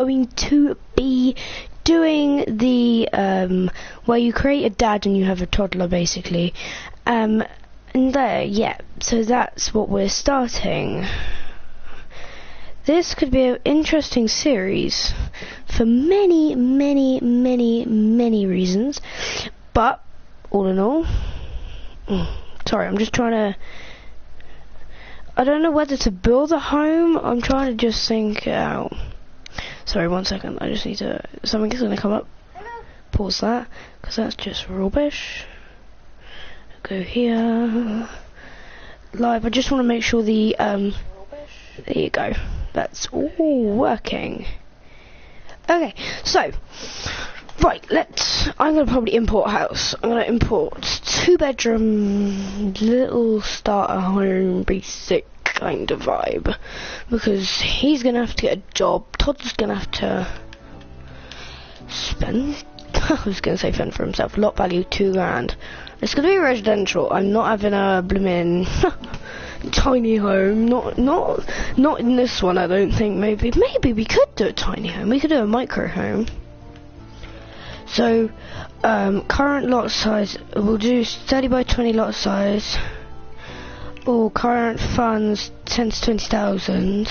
going to be doing the where you create a dad and you have a toddler basically, and there, yeah, so that's what we're starting. This could be an interesting series for many reasons, but all in all, sorry, I'm just trying to, I don't know whether to build a home. I'm trying to just think it out. Sorry, 1 second. I just need to, something's going to come up. Pause that, because that's just rubbish. Go here. Live. I just want to make sure the, there you go. That's all working. Okay, so, right, I'm going to probably import a house. I'm going to import 2-bedroom, little starter home, basic kind of vibe, because he's going to have to get a job. Todd's going to have to spend, I was going to say fend for himself, lot value $2,000. It's going to be residential. I'm not having a blooming tiny home, not in this one. I don't think. Maybe we could do a tiny home. We could do a micro home. So current lot size, we'll do 30 by 20 lot size. Or current funds 10 to 20,000.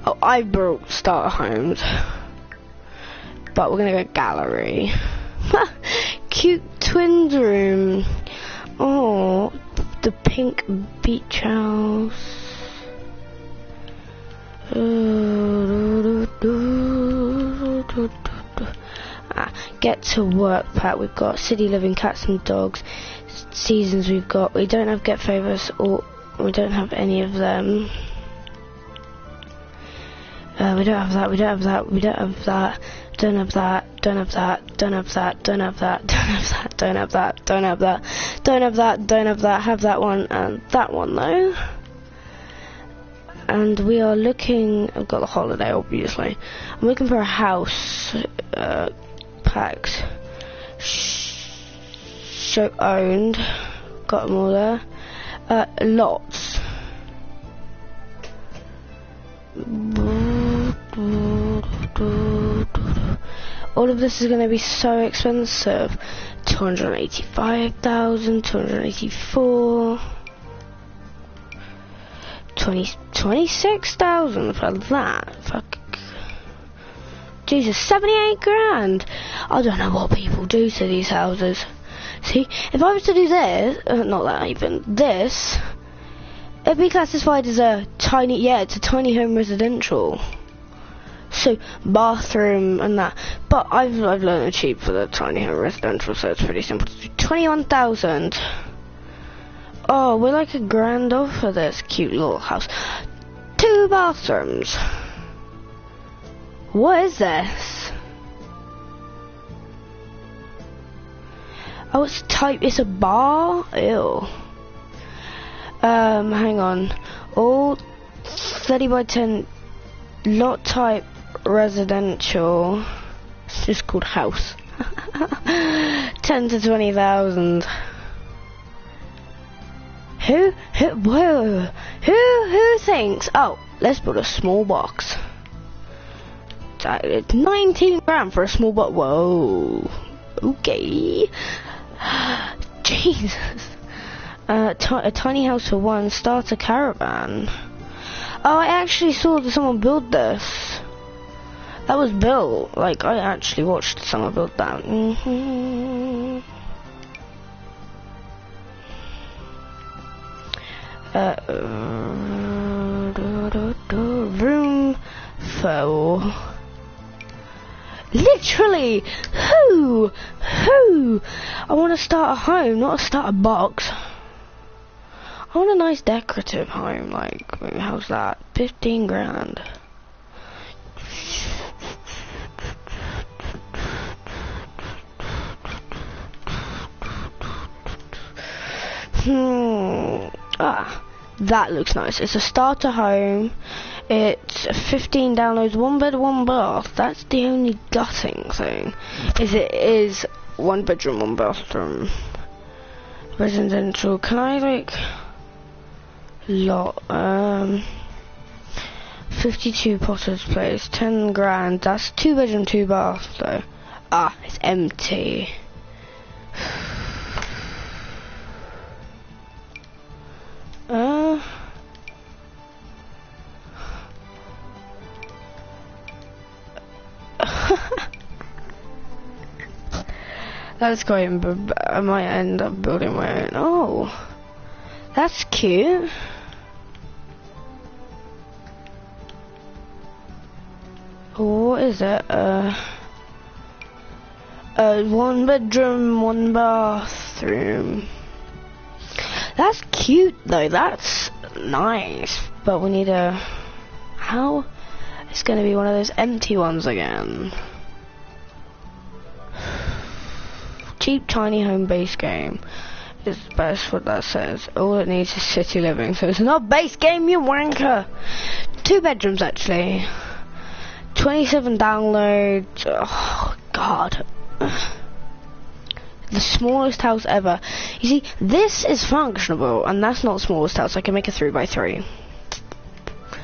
Oh, I brought starter homes, but we're gonna go gallery. Cute twins room. Oh, the pink beach house. Get to work pack. We've got city living, cats and dogs. Seasons we've got. We don't have get favors, or we don't have any of them. We don't have that. We don't have that. We don't have that. Don't have that. Don't have that. Don't have that. Don't have that. Don't have that. Don't have that. Don't have that. Don't have that. Don't have that. Have that one and that one though. And we are looking. I've got the holiday, obviously. I'm looking for a house. Packs. Show owned. Got them all there. Lots. All of this is going to be so expensive. 285,000, 284, 26,000 for that. Fuck. Jesus, 78 grand. I don't know what people do to these houses. See, if I was to do this, not that even, this, it'd be classified as a tiny, yeah, it's a tiny home residential. So, bathroom and that. But I've learned to cheap for the tiny home residential, so it's pretty simple to do. 21,000. Oh, we're like $1,000 off for this cute little house. 2 bathrooms. What is this? Oh, it's a bar? Ew. Hang on. All 30 by 10 lot type residential. It's just called house. 10 to 20,000. Who thinks, oh, let's put a small box. It's 19 grand for a small box. Whoa. Okay. Jesus. A tiny house for 1, starter caravan. Oh, I actually saw someone build this. That was built. Like, I actually watched someone build that. Room for... Literally! Who? I want to start a home, not start a box. I want a nice decorative home, like, how's that? 15 grand. That looks nice. It's a starter home. It's 15 downloads, 1 bed, 1 bath. That's the only gutting thing. It is 1 bedroom, 1 bathroom. Residential. Can I like lot 52 Potter's Place, 10 grand. That's 2 bedroom, 2 bath though. Ah, it's empty. That's going, I might end up building my own. Oh, that's cute. What is it? 1 bedroom, 1 bathroom. That's cute though, that's nice. But we need a... How? It's gonna be one of those empty ones again. Cheap tiny home base game is best what that says. All it needs is city living, so it's not base game, you wanker. 2 bedrooms actually. 27 downloads. Oh god. The smallest house ever. You see, this is functionable, and that's not the smallest house. I can make a 3x3.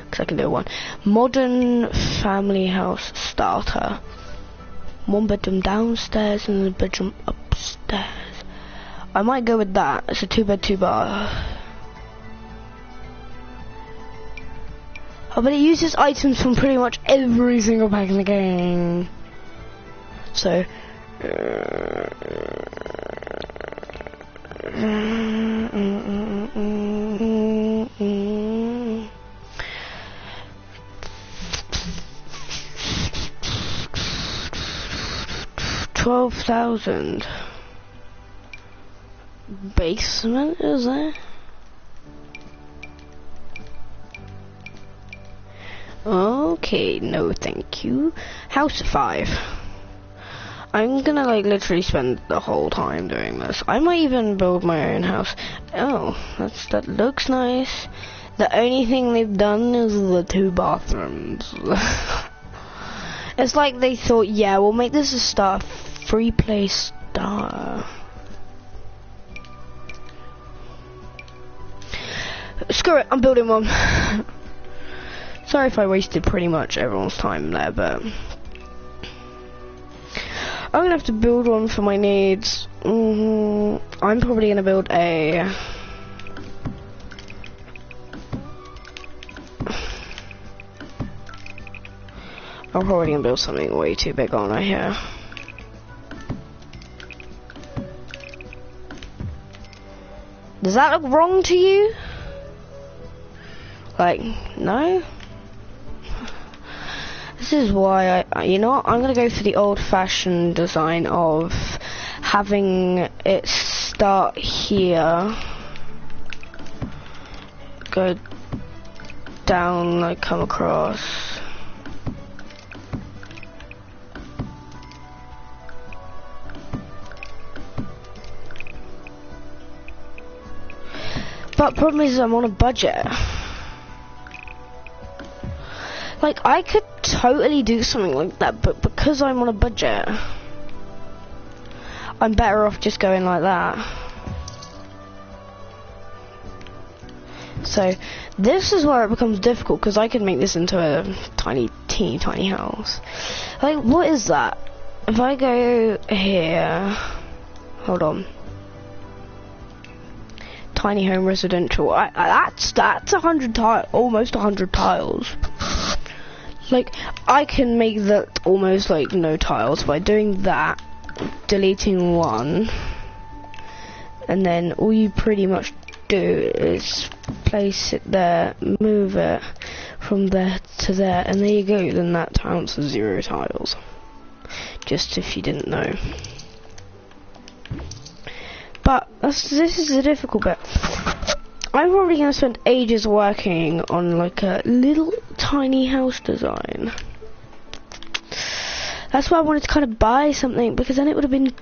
Because I can do one. Modern family house starter. 1 bedroom downstairs and a bedroom upstairs. I might go with that. It's a 2 bed, 2 bath. Oh, but it uses items from pretty much every single pack in the game. So... 12,000. Basement, is there? Okay, no thank you. House 5. I'm gonna like literally spend the whole time doing this. I might even build my own house. Oh, that looks nice. The only thing they've done is the 2 bathrooms. It's like they thought, yeah, we'll make this a star, free play star. Screw it, I'm building one. Sorry if I wasted pretty much everyone's time there, but I'm gonna have to build one for my needs. I'm probably gonna build a... I'm probably gonna build something way too big, aren't I, here? Does that look wrong to you? Like, no? This is why you know what, I'm gonna go for the old-fashioned design of having it start here, go down, like come across. But problem is I'm on a budget. Like, I could totally do something like that, but because I'm on a budget, I'm better off just going like that. So, this is where it becomes difficult, because I could make this into a teeny tiny house. Like, what is that? If I go here, hold on. Tiny home residential, that's 100 tiles, almost 100 tiles. Like, I can make that almost like no tiles by doing that, deleting one, and then all you pretty much do is place it there, move it from there to there, and there you go, then that counts as 0 tiles. Just if you didn't know. But this is the difficult bit. I'm probably going to spend ages working on like a little tiny house design. That's why I wanted to kind of buy something, because then it would have been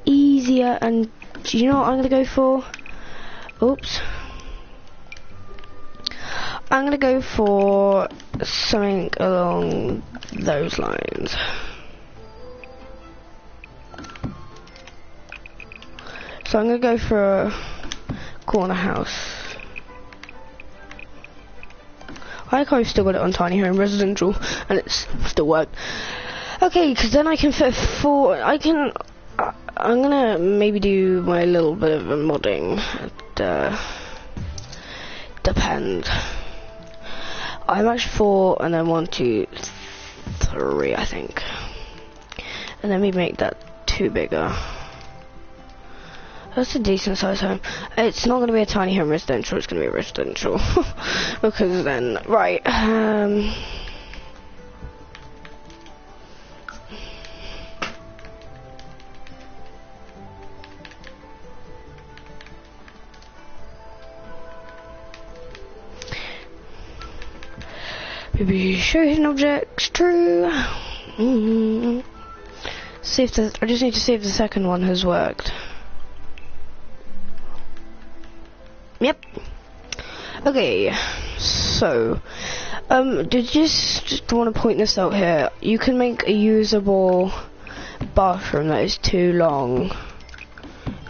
easier. And do you know what I'm going to go for? Oops. I'm going to go for something along those lines. So I'm going to go for a corner house. like I've still got it on Tiny Home Residential, and it's still worked. Okay, because then I can fit 4. I'm gonna maybe do my little bit of a modding. Depend. I'm actually 4, and then 1, 2, 3, I think. And then we make that 2 bigger. That's a decent size home. It's not going to be a tiny home residential, it's going to be a residential. Because then, right, maybe show hidden objects, true. See if I just need to see if the second one has worked. Yep. Okay, so did you just want to point this out here? You can make a usable bathroom that is too long.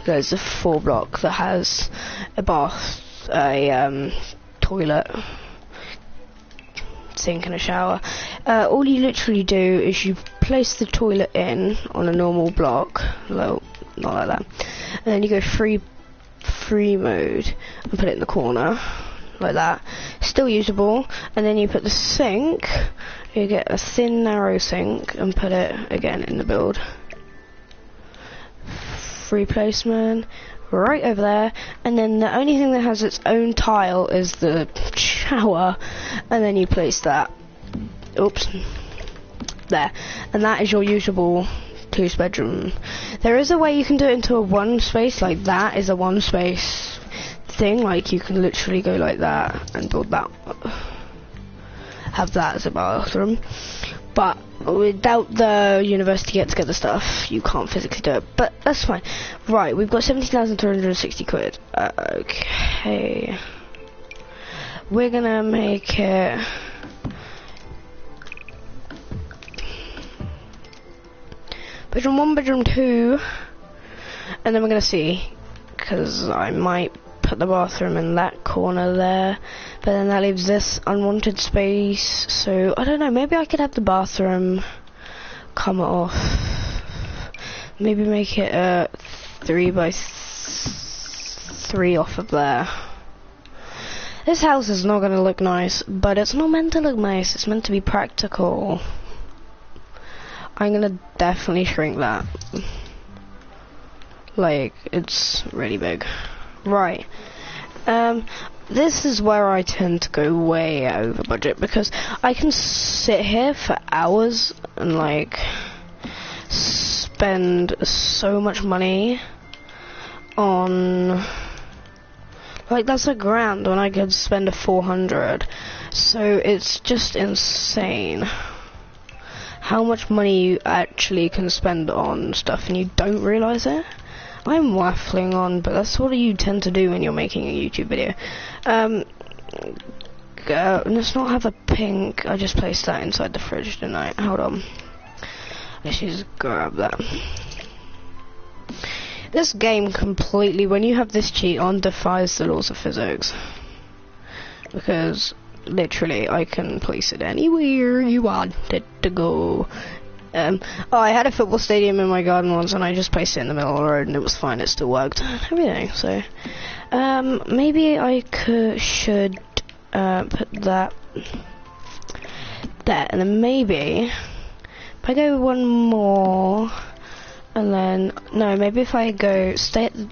There's a 4 block that has a bath, a toilet, sink and a shower. All you literally do is you place the toilet in on a normal block, well, not like that, and then you go free mode and put it in the corner like that, still usable, and then you put the sink, you get a thin narrow sink and put it again in the build, free placement right over there, and then the only thing that has its own tile is the shower, and then you place that, oops, there, and that is your usable 2 bedroom. There is a way you can do it into a 1 space, like that is a 1 space thing, like you can literally go like that and build that, have that as a bathroom, but without the university get-together stuff you can't physically do it, but that's fine. Right, we've got 17,360 quid. Okay, we're gonna make it bedroom 1, bedroom 2, and then we're gonna see, because I might put the bathroom in that corner there, but then that leaves this unwanted space, so I don't know, maybe I could have the bathroom come off, maybe make it a 3 by 3 off of there. This house is not gonna look nice, but it's not meant to look nice, it's meant to be practical. I'm gonna definitely shrink that. Like, it's really big. Right. This is where I tend to go way over budget, because I can sit here for hours and, like, spend so much money on... Like, that's $1,000 when I could spend 400. So it's just insane how much money you actually can spend on stuff and you don't realise it. I'm waffling on, but that's what you tend to do when you're making a YouTube video. Let's not have a pink. I just placed that inside the fridge, didn't I? Hold on. Let's just grab that. This game completely, when you have this cheat on, defies the laws of physics. Because literally, I can place it anywhere you want it to go. Oh, I had a football stadium in my garden once, and I just placed it in the middle of the road, and it was fine. It still worked. Everything. So, maybe I should put that there, and then maybe if I go one more, and then no, maybe if I go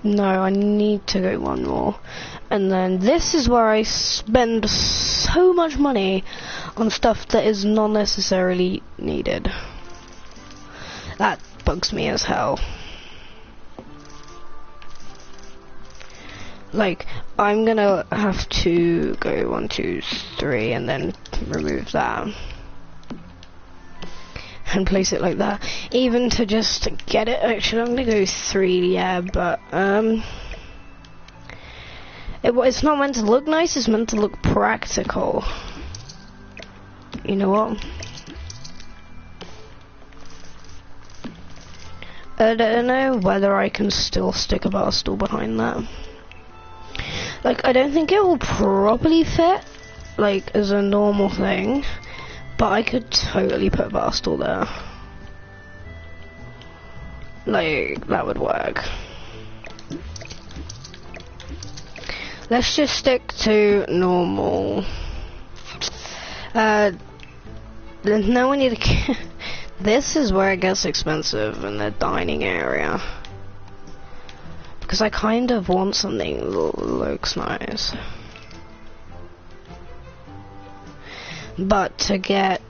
no, I need to go one more. And then this is where I spend so much money on stuff that is not necessarily needed. That bugs me as hell. Like, I'm gonna have to go 1, 2, 3 and then remove that. And place it like that. Even to just get it, actually I'm gonna go 3, yeah, but it's not meant to look nice, it's meant to look practical. You know what? I don't know whether I can still stick a bar stool behind that. Like, I don't think it will properly fit, like as a normal thing, but I could totally put a bar stool there. Like, that would work. Let's just stick to normal. Now we need to... This is where it gets expensive, in the dining area. Because I kind of want something that looks nice. But to get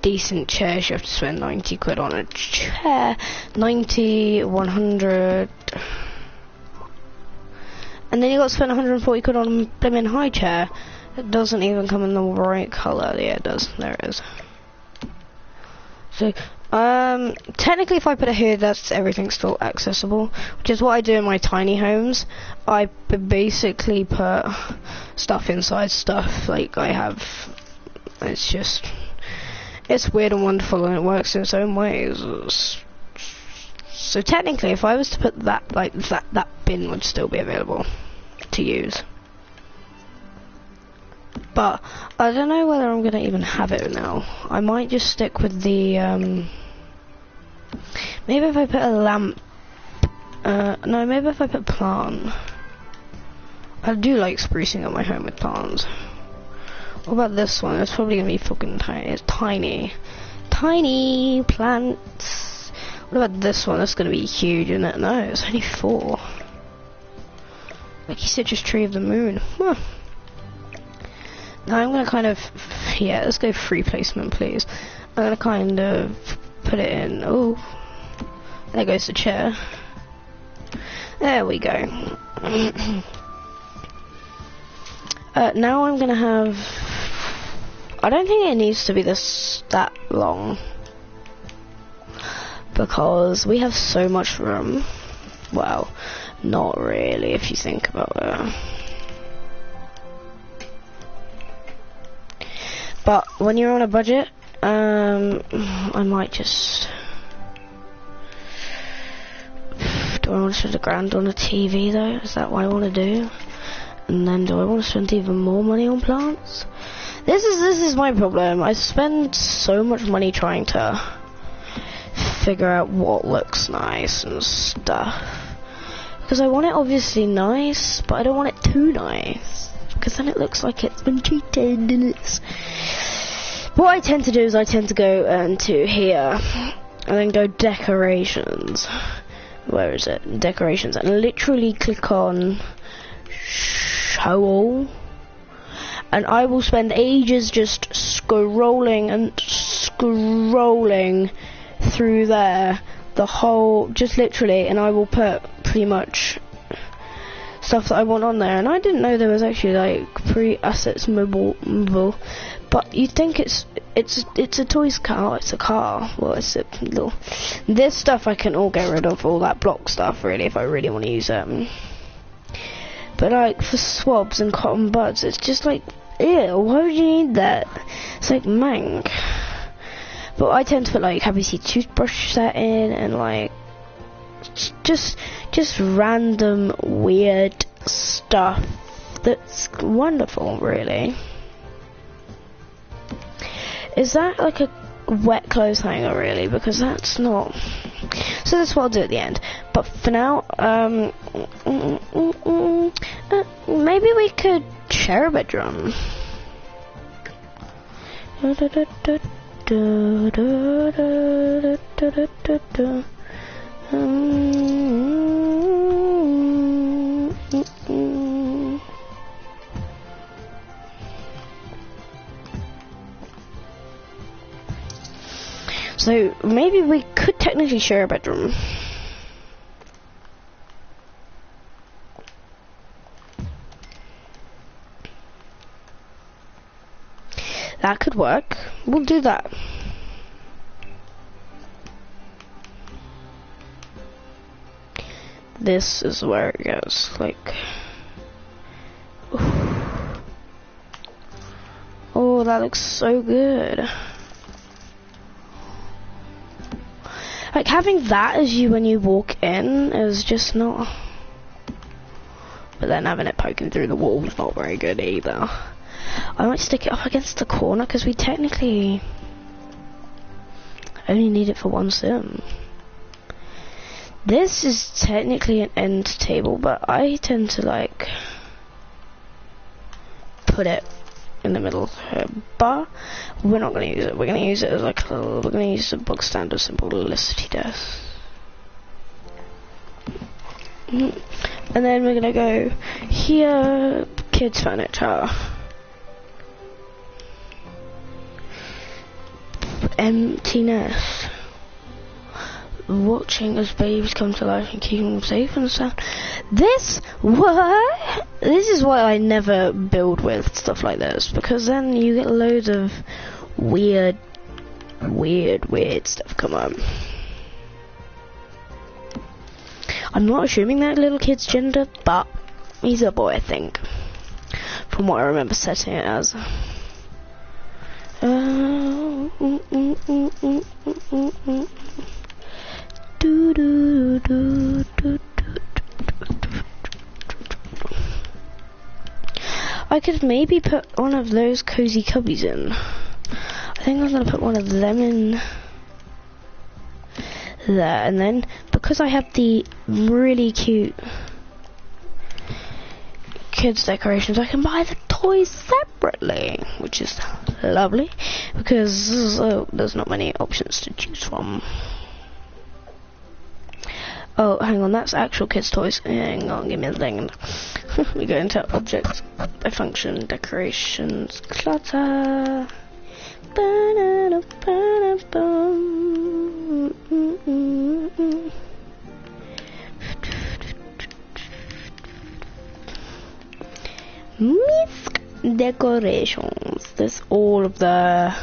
decent chairs, you have to spend 90 quid on a chair. 90, 100... And then you got to spend 140 quid on a blimmin' high chair. It doesn't even come in the right colour. Yeah, it does. There it is. So, technically if I put it here, that's everything's still accessible, which is what I do in my tiny homes. I basically put stuff inside stuff, like I have, it's just, it's weird and wonderful, and it works in its own ways. So technically if I was to put that, like that bin would still be available to use. But I don't know whether I'm gonna even have it now. I might just stick with the maybe if I put a lamp, no, maybe if I put plant. I do like sprucing up my home with plants. What about this one? It's probably gonna be fucking tiny. It's tiny plants. What about this one? That's gonna be huge, isn't it? No, it's only 4. Like you said, just tree of the moon. Huh. Now I'm gonna kind of, yeah, let's go free placement, please. I'm gonna kind of put it in. Oh, there goes the chair. There we go. Now I'm gonna have. I don't think it needs to be that long because we have so much room. Well, not really if you think about it. But when you're on a budget, I might just... Do I want to spend £1,000 on a TV though? Is that what I want to do? And then do I want to spend even more money on plants? This is my problem. I spend so much money trying to figure out what looks nice and stuff. Because I want it obviously nice, but I don't want it too nice. Because then it looks like it's been cheated and it's... What I tend to do is I tend to go into here and then go decorations. Where is it? Decorations. And literally click on show all. And I will spend ages just scrolling and scrolling through there. The whole, just literally, and I will put pretty much stuff that I want on there. And I didn't know there was actually like pre-assets mobile. But you'd think it's a toys car. It's a car. Well, it's a little. This stuff I can all get rid of. All that block stuff, really, if I really want to use it. But like for swabs and cotton buds, it's just like, ew. Why would you need that? It's like mank. But I tend to put like Happy Seed toothbrush set in and like just random weird stuff that's wonderful, really. Is that like a wet clothes hanger, really? Because that's not... So that's what I'll do at the end. But for now, maybe we could share a bedroom. So maybe we could technically share a bedroom. That could work. We'll do that. This is where it goes, like... Oh, that looks so good. Like, having that as you when you walk in is just not... But then having it poking through the wall is not very good either. I might stick it up against the corner because we technically only need it for one sim. This is technically an end table, but I tend to like put it in the middle here, but we're not going to use it. We're going to use it as like we're going to use a book standard simplicity desk. And then we're going to go here, kids furniture. Emptiness. Watching as babies come to life and keeping them safe and sound. This is why I never build with stuff like this, because then you get loads of weird stuff come on. I'm not assuming that little kid's gender, but he's a boy, I think, from what I remember setting it as. I could maybe put one of those cozy cubbies in. I think I'm going to put one of them in there, and then because I have the really cute kids decorations, I can buy the toys separately, which is lovely because there's not many options to choose from. Oh, hang on, that's actual kids' toys. Hang on, give me a thing. We go into objects by function, decorations, clutter. Misc decorations. There's all of the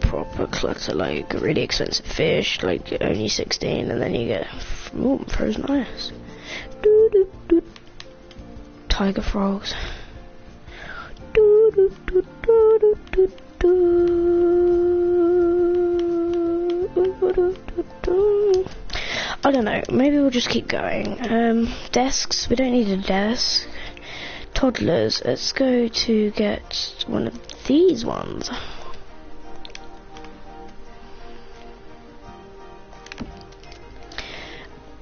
proper clutter, like really expensive fish, like only 16, and then you get frozen ice. Tiger frogs. I don't know, maybe we'll just keep going. Desks, we don't need a desk. Toddlers, let's go to get one of these ones.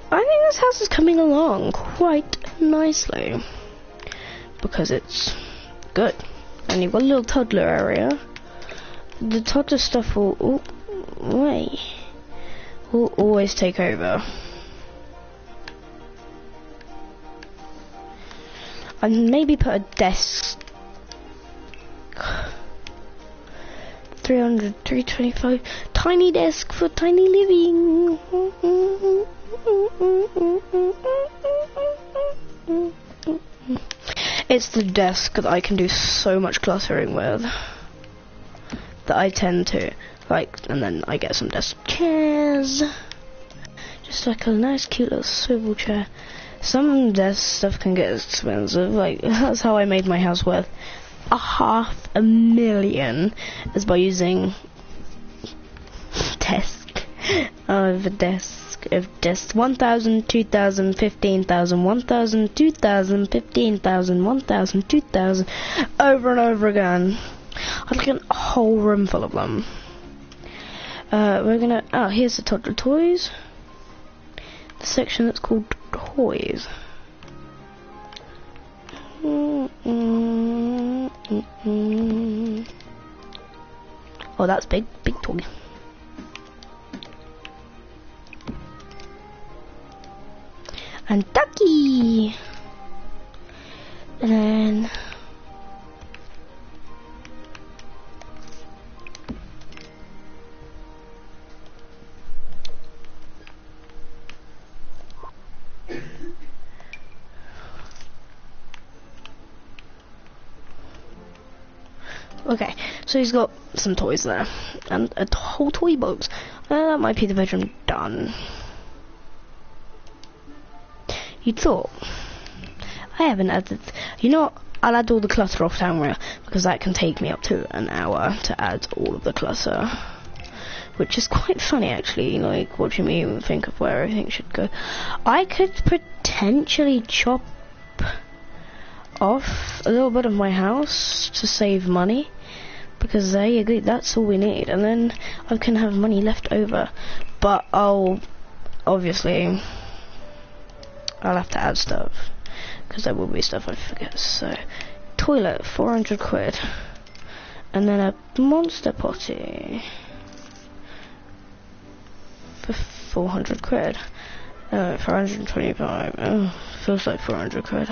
I think this house is coming along quite nicely because it's good. And you've got a little toddler area. The toddler stuff will always take over. And maybe put a desk. 300, 325. Tiny desk for tiny living. It's the desk that I can do so much cluttering with that I tend to like, and then I get some desk chairs, just like a nice cute little swivel chair. Some desk stuff can get expensive, like that's how I made my house worth $500,000 is by using desk of desk. 1,000, 2,000, 15,000, 1,000, 2,000, 15,000, 1,000, 2,000, over and over again. I'd like a whole room full of them. We're gonna, here's the toddler toys. The section that's called toys. Oh, that's big toy. And Ducky, and then okay, so he's got some toys there and a whole toy box. That might be the bedroom done. You thought I haven't added, you know what, I'll add all the clutter off camera because that can take me up to an hour to add all of the clutter, which is quite funny actually, like watching me even think of where everything should go. I could potentially chop off a little bit of my house to save money, because there you go, that's all we need, and then I can have money left over. But obviously I'll have to add stuff, because there will be stuff I forget. So toilet, 400 quid, and then a monster potty for 400 quid. 425. Oh, feels like 400 quid.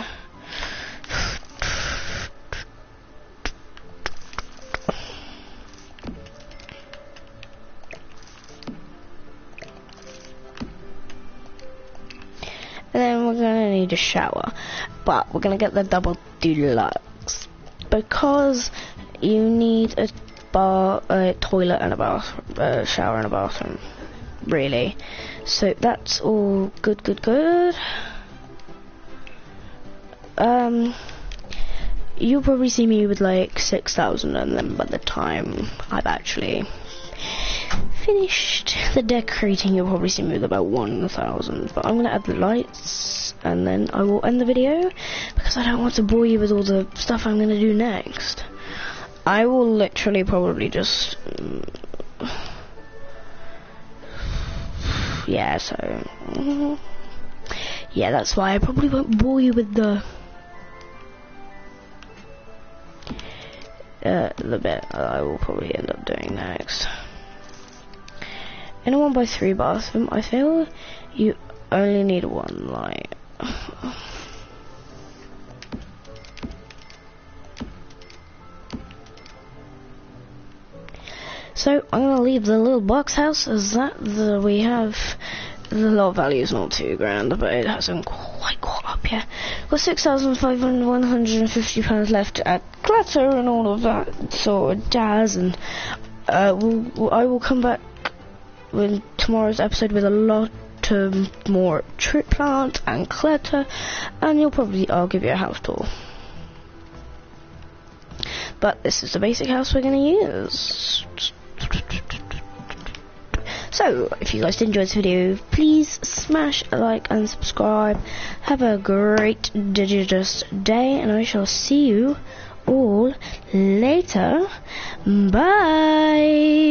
And then we're gonna need a shower, but we're gonna get the double deluxe because you need a toilet and a shower and a bathroom, really. So that's all good. You'll probably see me with like 6,000, and then by the time I've actually finished the decorating, you'll probably see me with about 1,000. But I'm gonna add the lights, and then I will end the video, because I don't want to bore you with all the stuff I'm gonna do next. I will literally probably just yeah, so yeah, that's why I probably won't bore you with the bit I will probably end up doing next. In a 1x3 bathroom, I feel you only need one light. So I'm gonna leave the little box house as that. We have the lot value is not £2,000, but it hasn't quite caught up yet. Got £6,150 left at Clutter and all of that sort of jazz, and I will come back with tomorrow's episode with a lot more trip plant and Clutter, and I'll give you a house tour. But this is the basic house we're gonna use. So, if you guys did enjoy this video, please smash a like and subscribe. Have a great Digidust day, and I shall see you all later. Bye!